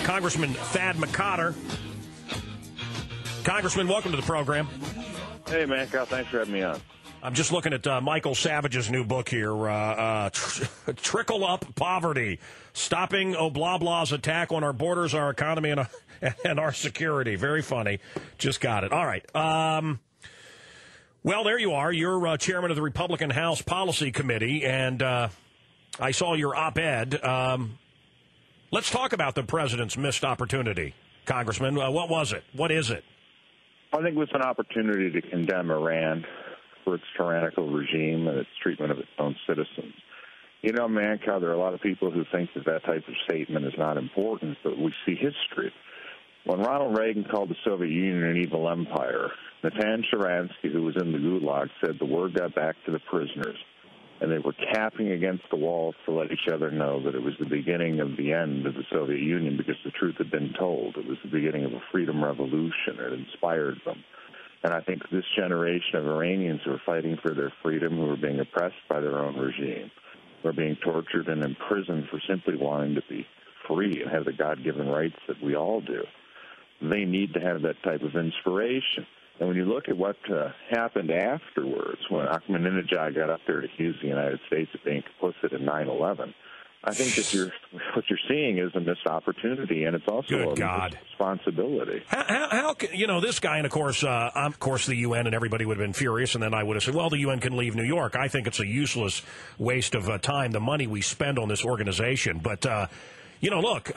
Congressman Thad McCotter. Congressman, welcome to the program. Hey, Mancow, thanks for having me on. I'm just looking at Michael Savage's new book here, Trickle Up Poverty, Stopping Oblablah's Attack on Our Borders, Our Economy, and Our Security. Very funny. Just got it. All right. Well, there you are. You're chairman of the Republican House Policy Committee, and I saw your op-ed. Let's talk about the president's missed opportunity, Congressman. What was it? What is it? I think it was an opportunity to condemn Iran for its tyrannical regime and its treatment of its own citizens. You know, Mancow, there are a lot of people who think that that type of statement is not important, but we see history. When Ronald Reagan called the Soviet Union an evil empire, Natan Sharansky, who was in the Gulag, said the word got back to the prisoners, and they were tapping against the walls to let each other know that it was the beginning of the end of the Soviet Union because the truth had been told. It was the beginning of a freedom revolution. It inspired them. And I think this generation of Iranians who are fighting for their freedom, who are being oppressed by their own regime, who are being tortured and imprisoned for simply wanting to be free and have the God-given rights that we all do, they need to have that type of inspiration. And when you look at what happened afterwards, when Ahmadinejad got up there to accuse the United States of being complicit in 9/11, I think that what you're seeing is a missed opportunity, and it's also a responsibility. How can, you know, this guy, and of course, the UN and everybody would have been furious, and then I would have said, well, the UN can leave New York. I think it's a useless waste of time, the money we spend on this organization. But, you know, look,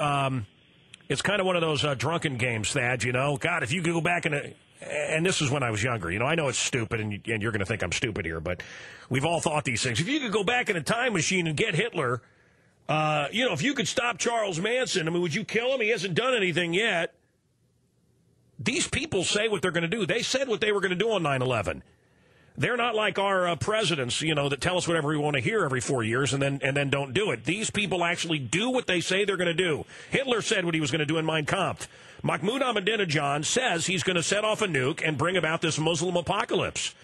it's kind of one of those drunken games, Thad, you know. God, if you could go back and this is when I was younger. You know, I know it's stupid, and you're going to think I'm stupid here, but we've all thought these things. If you could go back in a time machine and get Hitler, you know, if you could stop Charles Manson, I mean, would you kill him? He hasn't done anything yet. These people say what they're going to do. They said what they were going to do on 9/11. They're not like our presidents, you know, that tell us whatever we want to hear every 4 years and then don't do it. These people actually do what they say they're going to do. Hitler said what he was going to do in Mein Kampf. Mahmoud Ahmadinejad says he's going to set off a nuke and bring about this Muslim apocalypse.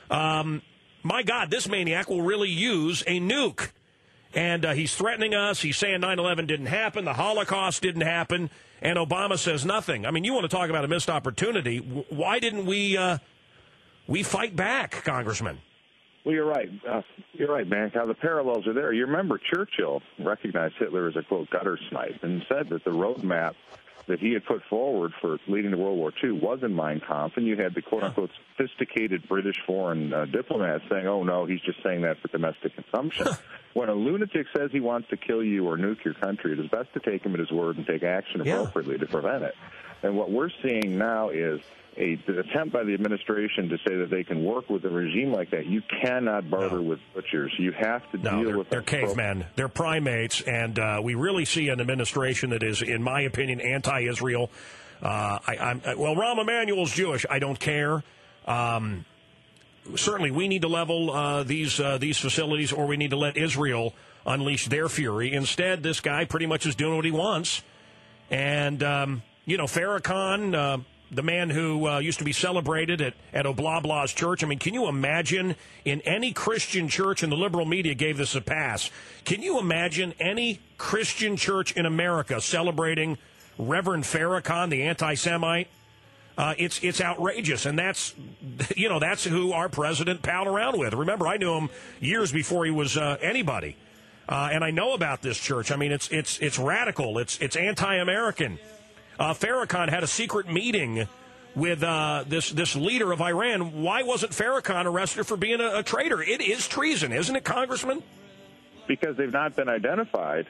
My God, this maniac will really use a nuke. And he's threatening us. He's saying 9/11 didn't happen. The Holocaust didn't happen. And Obama says nothing. I mean, you want to talk about a missed opportunity. Why didn't we fight back, Congressman? Well, you're right. You're right, man. How the parallels are there. You remember Churchill recognized Hitler as a, quote, gutter snipe and said that the roadmap that he had put forward for leading to World War II was in Mein Kampf, and you had the quote-unquote sophisticated British foreign diplomats saying, oh, no, he's just saying that for domestic consumption. When a lunatic says he wants to kill you or nuke your country, it is best to take him at his word and take action appropriately to prevent it. And what we're seeing now is an attempt by the administration to say that they can work with a regime like that. You cannot barter with butchers. You have to deal with they're cavemen. They're primates, and we really see an administration that is, in my opinion, anti-Israel. Well, Rahm Emanuel's Jewish. I don't care. Certainly, we need to level these facilities, or we need to let Israel unleash their fury. Instead, this guy pretty much is doing what he wants. And, you know, Farrakhan, the man who used to be celebrated at Oblablah's church. I mean, can you imagine in any Christian church, and the liberal media gave this a pass, can you imagine any Christian church in America celebrating Reverend Farrakhan, the anti-Semite? It's outrageous, and that's who our president palled around with. Remember, I knew him years before he was anybody, and I know about this church. I mean, it's radical. It's anti-American. Farrakhan had a secret meeting with this leader of Iran. Why wasn't Farrakhan arrested for being a traitor? It is treason, isn't it, Congressman? Because they've not been identified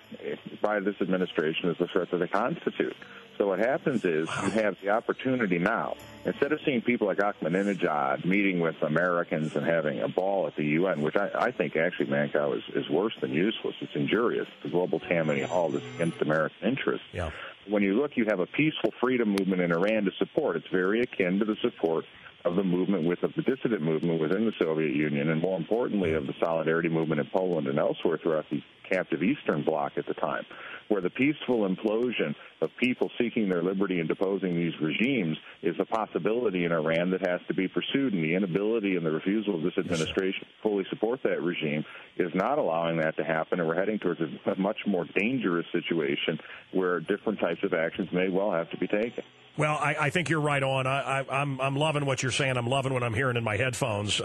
by this administration as a threat to the Constitution. So what happens is you have the opportunity now. Instead of seeing people like Ahmadinejad meeting with Americans and having a ball at the UN, which I think actually, Mancow, is worse than useless. It's injurious. It's a global tammany hall that's against American interests. Yeah. When you look, you have a peaceful freedom movement in Iran to support. It's very akin to the support of the movement of the dissident movement within the Soviet Union, and more importantly, of the solidarity movement in Poland and elsewhere throughout the captive Eastern Bloc at the time, where the peaceful implosion of people seeking their liberty and deposing these regimes is a possibility in Iran that has to be pursued, and the inability and the refusal of this administration to fully support that regime is not allowing that to happen, and we're heading towards a much more dangerous situation where different types of actions may well have to be taken. Well, I think you're right on. I'm loving what you're saying. I'm loving what I'm hearing in my headphones.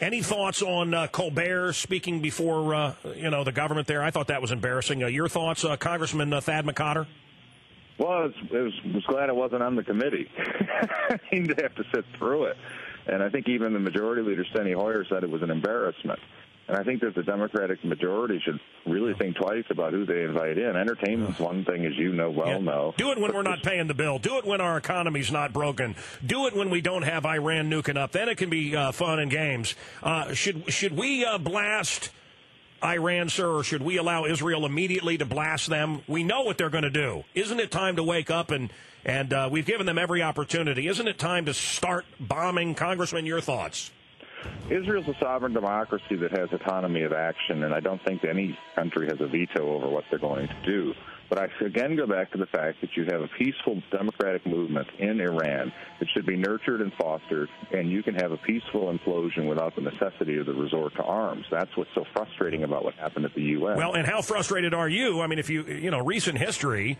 Any thoughts on Colbert speaking before the government there? I thought that was embarrassing. Your thoughts, Congressman Thad McCotter? Well, I was glad it wasn't on the committee. I mean, to have to sit through it. And I think even the majority leader, Steny Hoyer, said it was an embarrassment. And I think that the Democratic majority should really think twice about who they invite in. Entertainment's one thing, as you know know. Do it when we're not paying the bill. Do it when our economy's not broken. Do it when we don't have Iran nuking up. Then it can be fun and games. Should we blast Iran, sir, or should we allow Israel immediately to blast them? We know what they're going to do. Isn't it time to wake up and we've given them every opportunity? Isn't it time to start bombing? Congressman, your thoughts? Israel's a sovereign democracy that has autonomy of action, and I don't think any country has a veto over what they're going to do. But I again go back to the fact that you have a peaceful democratic movement in Iran that should be nurtured and fostered, and you can have a peaceful implosion without the necessity of the resort to arms. That's what's so frustrating about what happened at the UN. Well, and how frustrated are you? I mean, if you recent history,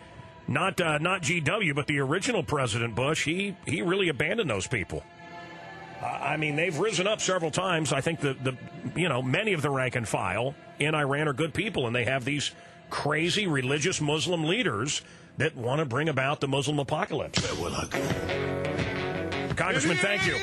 not GW, but the original President Bush, he really abandoned those people. I mean, they've risen up several times. I think many of the rank and file in Iran are good people, and they have these crazy religious Muslim leaders that want to bring about the Muslim apocalypse. Congressman, thank you.